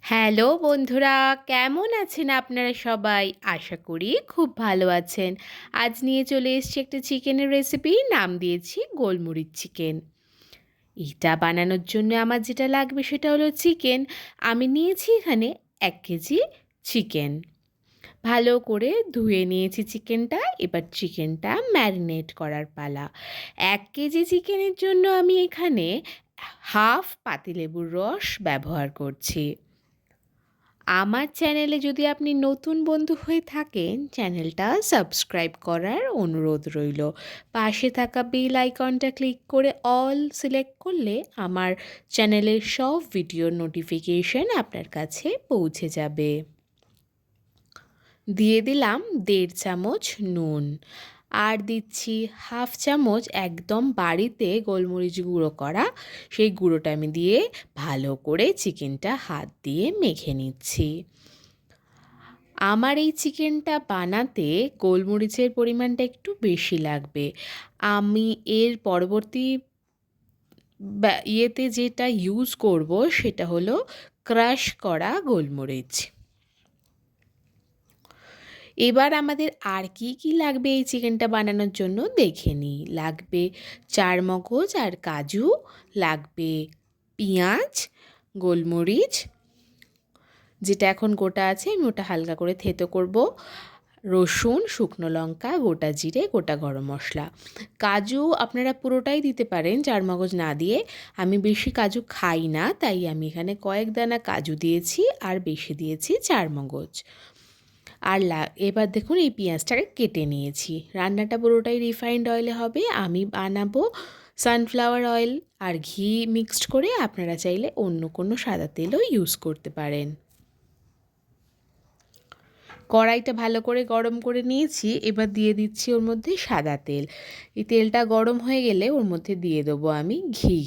Hello বন্ধুরা, কেমন আছেন আপনারা সবাই? আশা করি খুব ভালো আছেন। আজ নিয়ে চলে এসেছি একটা চিকেনের রেসিপি, নাম দিয়েছি গোলমরিচ চিকেন। এটা বানানোর জন্য আমার যেটা লাগবে সেটা হলো চিকেন। আমি নিয়েছি এখানে ১ কেজি চিকেন। ভালো করে ধুয়ে নিয়েছি চিকেনটা। এবার চিকেনটা ম্যারিনেট করার পালা। ১ কেজি চিকেনের জন্য আমি এখানে হাফ পাতিলেবুর রস ব্যবহার করছি। আমার চ্যানেলে যদি আপনি নতুন বন্ধু হয়ে থাকেন, চ্যানেলটা সাবস্ক্রাইব করার অনুরোধ রইল। পাশে থাকা বেল আইকনটা ক্লিক করে অল সিলেক্ট করলে আমার চ্যানেলের সব ভিডিওর নোটিফিকেশন আপনার কাছে পৌঁছে যাবে। দিয়ে দিলাম ১.৫ চামচ নুন, আর দিচ্ছি হাফ চামচ একদম বাড়িতে গোলমরিচ গুঁড়ো করা, সেই গুঁড়োটা আমি দিয়ে ভালো করে চিকেনটা হাত দিয়ে মেখে নিচ্ছি। আমার এই চিকেনটা বানাতে গোলমরিচের পরিমাণটা একটু বেশি লাগবে। আমি এর পরবর্তী ইয়েতে যেটা ইউজ করব সেটা হলো ক্রাশ করা গোলমরিচ। এবার আমাদের আর কি লাগবে এই চিকেনটা বানানোর জন্য দেখে নিই। লাগবে চারমগজ আর কাজু, লাগবে পেঁয়াজ, গোলমরিচ যেটা এখন গোটা আছে আমি ওটা হালকা করে থেতো করব, রসুন, শুকনো লঙ্কা, গোটা জিরে, গোটা গরম মশলা। কাজু আপনারা পুরোটাই দিতে পারেন চারমগজ না দিয়ে। আমি বেশি কাজু খাই না, তাই আমি এখানে কয়েক দানা কাজু দিয়েছি আর বেশি দিয়েছি চারমগজ। আর এবার দেখুন এই পেঁয়াজটাকে কেটে নিয়েছি। রান্নাটা পুরোটাই রিফাইন্ড অয়েলে হবে। আমি বানাবো সানফ্লাওয়ার অয়েল আর ঘি মিক্সড করে, আপনারা চাইলে অন্য কোনো সাদা তেলও ইউজ করতে পারেন। কড়াইটা ভালো করে গরম করে নিয়েছি। এবার দিয়ে দিচ্ছি ওর মধ্যে সাদা তেল। এই তেলটা গরম হয়ে গেলে ওর মধ্যে দিয়ে দেবো আমি ঘি।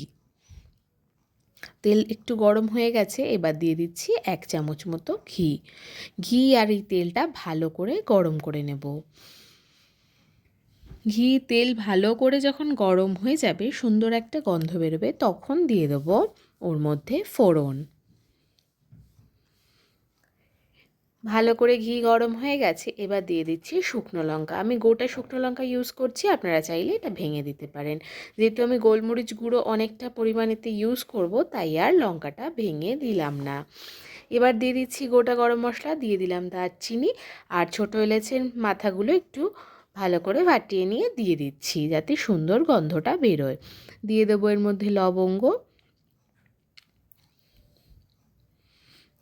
তেল একটু গরম হয়ে গেছে, এবার দিয়ে দিচ্ছি ১ চামচ মতো ঘি। ঘি আর এই তেলটা ভালো করে গরম করে নেব। ঘি তেল ভালো করে যখন গরম হয়ে যাবে, সুন্দর একটা গন্ধ বেরোবে, তখন দিয়ে দেবো ওর মধ্যে ফোড়ন। ভালো করে ঘি গরম হয়ে গেছে, এবার দিয়ে দিচ্ছি শুকনো লঙ্কা। আমি গোটা শুকনো লঙ্কা ইউজ করছি, আপনারা চাইলে এটা ভেঙে দিতে পারেন। যেহেতু আমি গোলমরিচ গুঁড়ো অনেকটা পরিমাণেতে ইউজ করব, তাই আর লঙ্কাটা ভেঙে দিলাম না। এবার দিয়ে দিচ্ছি গোটা গরম মশলা, দিয়ে দিলাম দারচিনি আর ছোটো এলাচের মাথাগুলো একটু ভালো করে ফাটিয়ে নিয়ে দিয়ে দিচ্ছি, যাতে সুন্দর গন্ধটা বেরোয়। দিয়ে দেবো এর মধ্যে লবঙ্গ।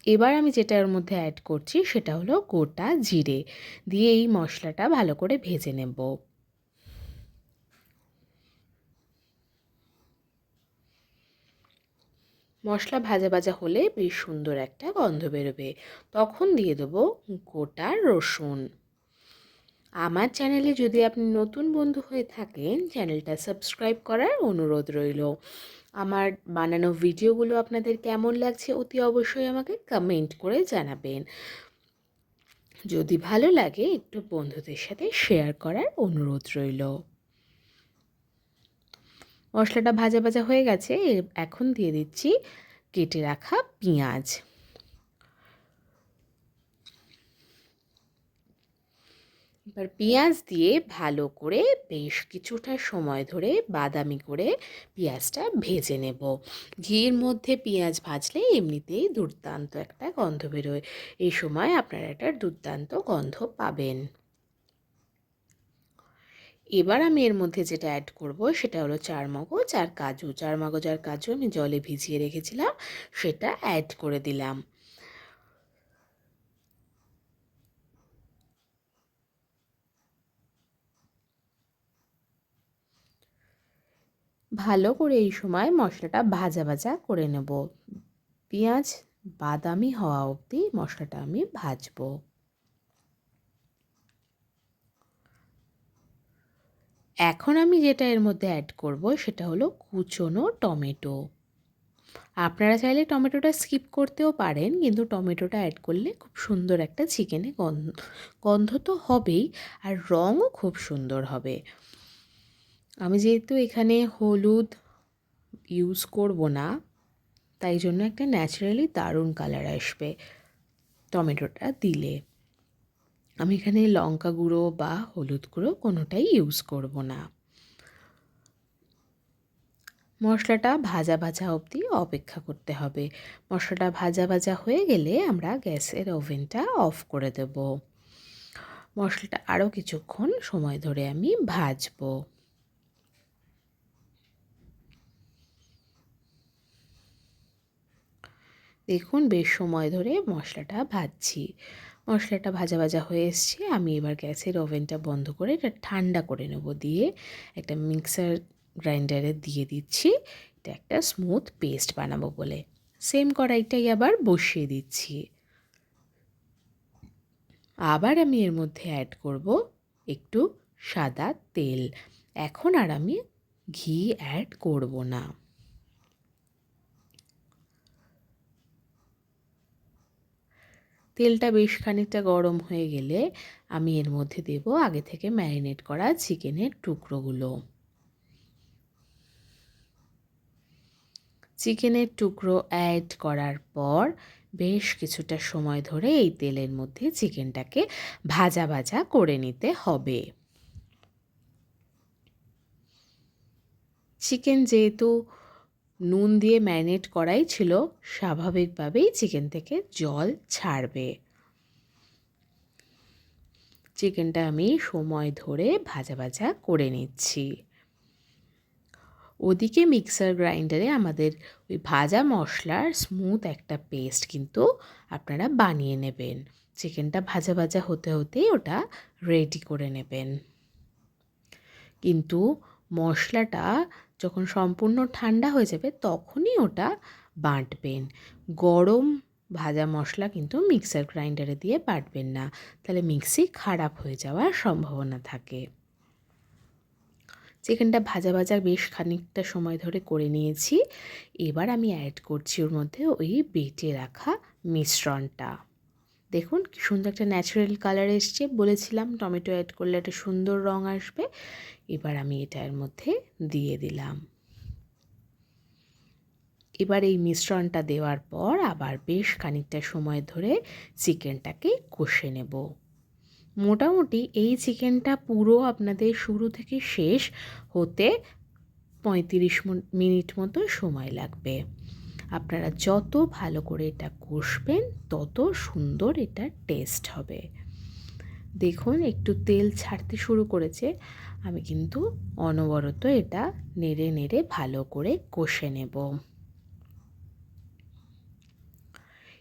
এবার আমি যেটা এর মধ্যে অ্যাড করছি সেটা হলো গোটা জিরে, দিয়ে এই মশলাটা ভালো করে ভেজে নেব। মশলা ভাজা ভাজা হলে বেশ সুন্দর একটা গন্ধ বেরোবে, তখন দিয়ে দেবো গোটা রসুন। আমার চ্যানেলে যদি আপনি নতুন বন্ধু হয়ে থাকেন, চ্যানেলটা সাবস্ক্রাইব করার অনুরোধ রইল। আমার বানানো ভিডিওগুলো আপনাদের কেমন লাগছে অতি অবশ্যই আমাকে কমেন্ট করে জানাবেন। যদি ভালো লাগে একটু বন্ধুদের সাথে শেয়ার করার অনুরোধ রইল। মশলাটা ভাজা ভাজা হয়ে গেছে, এখন দিয়ে দিচ্ছি কেটে রাখা পেঁয়াজ। এবার পেঁয়াজ দিয়ে ভালো করে বেশ কিছুটা সময় ধরে বাদামি করে পেঁয়াজটা ভেজে নেব। ঘির মধ্যে পেঁয়াজ ভাজলে এমনিতেই দুর্দান্ত একটা গন্ধ বেরোয়, এই সময় আপনারা একটা দুর্দান্ত গন্ধ পাবেন। এবার আমি এর মধ্যে যেটা অ্যাড করব সেটা হলো চারমগজ আর কাজু। চারমগজ আর কাজু আমি জলে ভিজিয়ে রেখেছিলাম, সেটা অ্যাড করে দিলাম। ভালো করে এই সময় মশলাটা ভাজা ভাজা করে নেব। পেঁয়াজ বাদামি হওয়া অবধি মশলাটা আমি ভাজবো। এখন আমি যেটা এর মধ্যে অ্যাড করব সেটা হলো কুচনো টমেটো। আপনারা চাইলে টমেটোটা স্কিপ করতেও পারেন, কিন্তু টমেটোটা অ্যাড করলে খুব সুন্দর একটা চিকেনে গন্ধ তো হবেই, আর রঙও খুব সুন্দর হবে। আমি যেহেতু এখানে হলুদ ইউজ করব না, তাই জন্য একটা ন্যাচারালি দারুণ কালার আসবে টমেটোটা দিলে। আমি এখানে লঙ্কা গুঁড়ো বা হলুদ গুঁড়ো কোনোটাই ইউজ করব না। মশলাটা ভাজা ভাজা অবধি অপেক্ষা করতে হবে। মশলাটা ভাজা ভাজা হয়ে গেলে আমরা গ্যাসের ওভেনটা অফ করে দেব। মশলাটা আরও কিছুক্ষণ সময় ধরে আমি ভাজবো। দেখুন বেশ সময় ধরে মশলাটা ভাজছি। মশলাটা ভাজা ভাজা হয়ে এসছে। আমি এবার গ্যাসের ওভেনটা বন্ধ করে এটা ঠান্ডা করে নেব। দিয়ে একটা মিক্সার গ্রাইন্ডারে দিয়ে দিচ্ছি। এটা একটা স্মুথ পেস্ট বানাবো বলে। সেম কড়াইটাই আবার বসিয়ে দিচ্ছি। আবার আমি এর মধ্যে অ্যাড করব একটু সাদা তেল। এখন আর আমি ঘি অ্যাড করব না। তেলটা বেশ খানিকটা গরম হয়ে গেলে আমি এর মধ্যে দেব আগে থেকে ম্যারিনেট করা চিকেনের টুকরোগুলো। চিকেনের টুকরো অ্যাড করার পর বেশ কিছুটা সময় ধরে এই তেলের মধ্যে চিকেনটাকে ভাজা ভাজা করে নিতে হবে। চিকেন যেহেতু নুন দিয়ে ম্যারিনেট করাই ছিল, স্বাভাবিকভাবেই চিকেন থেকে জল ছাড়বে। চিকেনটা আমি সময় ধরে ভাজা ভাজা করে নিচ্ছি। ওদিকে মিক্সার গ্রাইন্ডারে আমাদের ওই ভাজা মশলার স্মুথ একটা পেস্ট কিন্তু আপনারা বানিয়ে নেবেন। চিকেনটা ভাজা ভাজা হতে হতেই ওটা রেডি করে নেবেন। কিন্তু মশলাটা যখন সম্পূর্ণ ঠান্ডা হয়ে যাবে তখনই ওটা বাটবেন। গরম ভাজা মশলা কিন্তু মিক্সার গ্রাইন্ডারে দিয়ে বাটবেন না, তাহলে মিক্সি খারাপ হয়ে যাওয়ার সম্ভাবনা থাকে। চিকেনটা ভাজা ভাজা বেশ খানিকটা সময় ধরে করে নিয়েছি। এবার আমি অ্যাড করছি ওর মধ্যে ওই বেটে রাখা মিশ্রণটা। দেখুন কি সুন্দর একটা ন্যাচারাল কালার এসছে। বলেছিলাম টমেটো অ্যাড করলে একটা সুন্দর রং আসবে। এবার আমি এটা এর মধ্যে দিয়ে দিলাম। এবার এই মিশ্রণটা দেওয়ার পর আবার বেশ খানিকটা সময় ধরে চিকেনটাকে কষে নেব। মোটামুটি এই চিকেনটা পুরো আপনাদের শুরু থেকে শেষ হতে 35 মিনিট মতো সময় লাগবে। আপনারা যত ভালো করে এটা কষবেন তত সুন্দর এটা টেস্ট হবে। দেখুন একটু তেল ছাড়তে শুরু করেছে। আমি কিন্তু অনবরত এটা নেড়ে নেড়ে ভালো করে কষে নেব।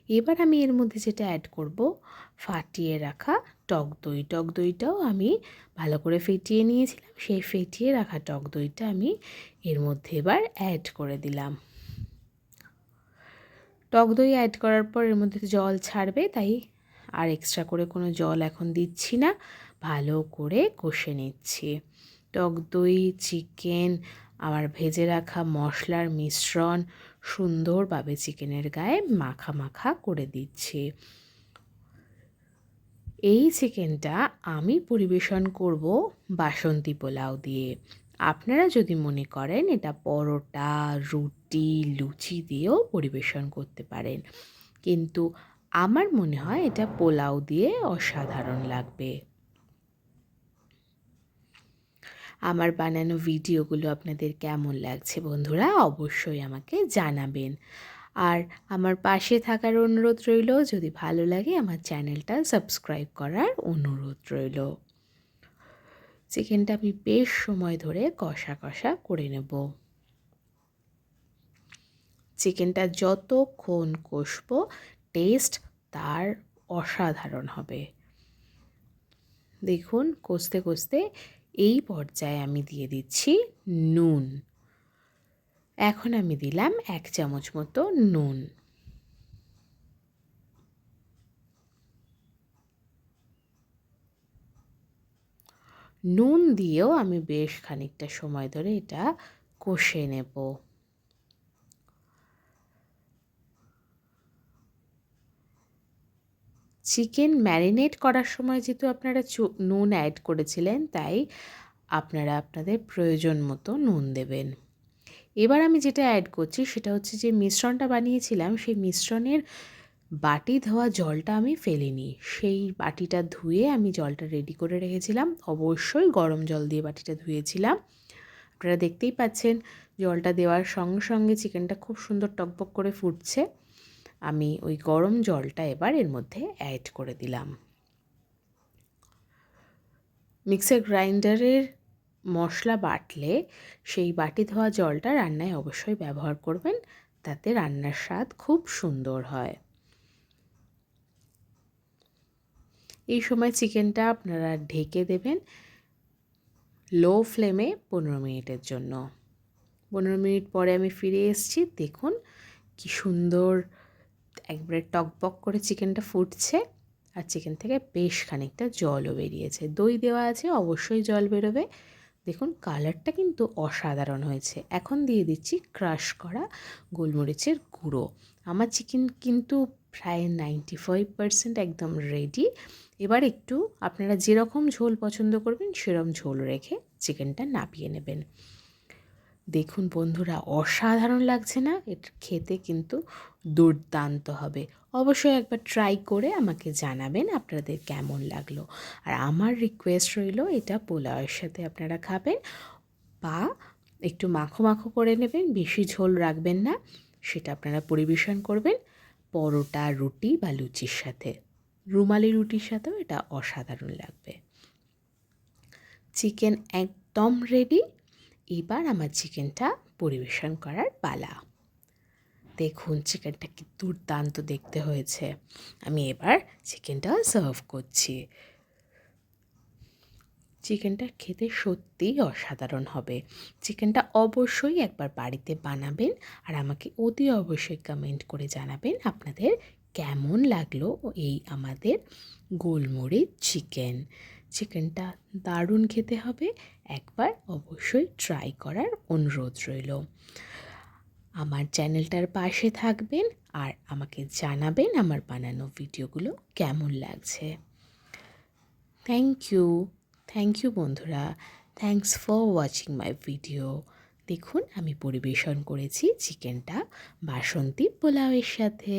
এবার আমি এর মধ্যে যেটা অ্যাড করব ফাটিয়ে রাখা টক দই। টক দইটাও আমি ভালো করে ফেটিয়ে নিয়েছিলাম। সেই ফেটিয়ে রাখা টক দইটা আমি এর মধ্যে এবার অ্যাড করে দিলাম। টক দই অ্যাড করার পর এর মধ্যে জল ছাড়বে, তাই আর এক্সট্রা করে কোনো জল এখন দিচ্ছি না। ভালো করে কষে নিচ্ছি। টক দই, চিকেন, আমার ভেজে রাখা মশলার মিশ্রণ সুন্দরভাবে চিকেনের গায়ে মাখা মাখা করে দিচ্ছি। এই চিকেনটা আমি পরিবেশন করব বাসন্তী পোলাও দিয়ে। আপনারা যদি মনে করেন এটা পরোটা, রুটি, লুচি দিয়েও পরিবেশন করতে পারেন, কিন্তু আমার মনে হয় এটা পোলাও দিয়ে অসাধারণ লাগবে। আমার বানানো ভিডিওগুলো আপনাদের কেমন লাগছে বন্ধুরা অবশ্যই আমাকে জানাবেন। আর আমার পাশে থাকার অনুরোধ রইল। যদি ভালো লাগে আমার চ্যানেলটা সাবস্ক্রাইব করার অনুরোধ রইল। চিকেনটা আমি বেশ সময় ধরে কষা কষা করে নেব। চিকেনটা যতক্ষণ কষবো টেস্ট তার অসাধারণ হবে। দেখুন কষতে কষতে এই পর্যায়ে আমি দিয়ে দিচ্ছি নুন। এখন আমি দিলাম 1 চামচ মতো নুন। নুন দিয়েও আমি বেশ খানিকটা সময় ধরে এটা কষে নেব। চিকেন ম্যারিনেট করার সময় যেহেতু আপনারা নুন অ্যাড করেছিলেন, তাই আপনারা আপনাদের প্রয়োজন মতো নুন দেবেন। এবার আমি যেটা অ্যাড করছি সেটা হচ্ছে যে মিশ্রণটা বানিয়েছিলাম, সেই মিশ্রণের বাটি ধোয়া জলটা আমি ফেলিনি। সেই বাটিটা ধুয়ে আমি জলটা রেডি করে রেখেছিলাম। অবশ্যই গরম জল দিয়ে বাটিটা ধুয়েছিলাম। আপনারা দেখতেই পাচ্ছেন জলটা দেওয়ার সঙ্গে সঙ্গে চিকেনটা খুব সুন্দর টকবক করে ফুটছে। আমি ওই গরম জলটা এবার এর মধ্যে অ্যাড করে দিলাম। মিক্সার গ্রাইন্ডারের মশলা বাটলে সেই বাটি ধোয়া জলটা রান্নায় অবশ্যই ব্যবহার করবেন, তাতে রান্নার স্বাদ খুব সুন্দর হয়। এই সময় চিকেনটা আপনারা ঢেকে দেবেন লো ফ্লেমে 15 মিনিটের জন্য। 15 মিনিট পরে আমি ফিরে এসেছি। দেখুন কি সুন্দর একবারে টকবক করে চিকেনটা ফুটছে, আর চিকেন থেকে বেশ খানিকটা জলও বেরিয়েছে। দই দেওয়া আছে, অবশ্যই জল বেরোবে। দেখুন কালারটা কিন্তু অসাধারণ হয়েছে। এখন দিয়ে দিচ্ছি ক্রাশ করা গোলমরিচের গুঁড়ো। আমার চিকেন কিন্তু প্রায় 95% একদম রেডি। এবার একটু আপনারা যেরকম ঝোল পছন্দ করবেন সেরকম ঝোল রেখে চিকেনটা নামিয়ে নেবেন। দেখুন বন্ধুরা, অসাধারণ লাগছে না? এটা খেতে কিন্তু দুর্দান্ত হবে। অবশ্যই একবার ট্রাই করে আমাকে জানাবেন আপনাদের কেমন লাগলো। আর আমার রিকোয়েস্ট রইল, এটা পোলাওয়ের সাথে আপনারা খাবেন বা একটু মাখো মাখো করে নেবেন, বেশি ঝোল রাখবেন না। সেটা আপনারা পরিবেশন করবেন পরোটা, রুটি বা লুচির সাথে। রুমালি রুটির সাথেও এটা অসাধারণ লাগবে। চিকেন একদম রেডি। এবার আমার চিকেনটা পরিবেশন করার পালা। দেখুন চিকেনটা কি দুর্দান্ত দেখতে হয়েছে। আমি এবার চিকেনটা সার্ভ করছি। চিকেনটা খেতে সত্যিই অসাধারণ হবে। চিকেনটা অবশ্যই একবার বাড়িতে বানাবেন আর আমাকে অতি অবশ্যই কমেন্ট করে জানাবেন আপনাদের কেমন লাগলো এই আমাদের গোলমরিচ চিকেন। চিকেনটা দারুণ খেতে হবে, একবার অবশ্যই ট্রাই করার অনুরোধ রইল। আমার চ্যানেলটার পাশে থাকবেন আর আমাকে জানাবেন আমার বানানো ভিডিওগুলো কেমন লাগছে। থ্যাংক ইউ বন্ধুরা। Thanks for watching my video. দেখুন আমি পরিবেশন করেছি চিকেনটা বাসন্তী পোলাওয়ের সাথে।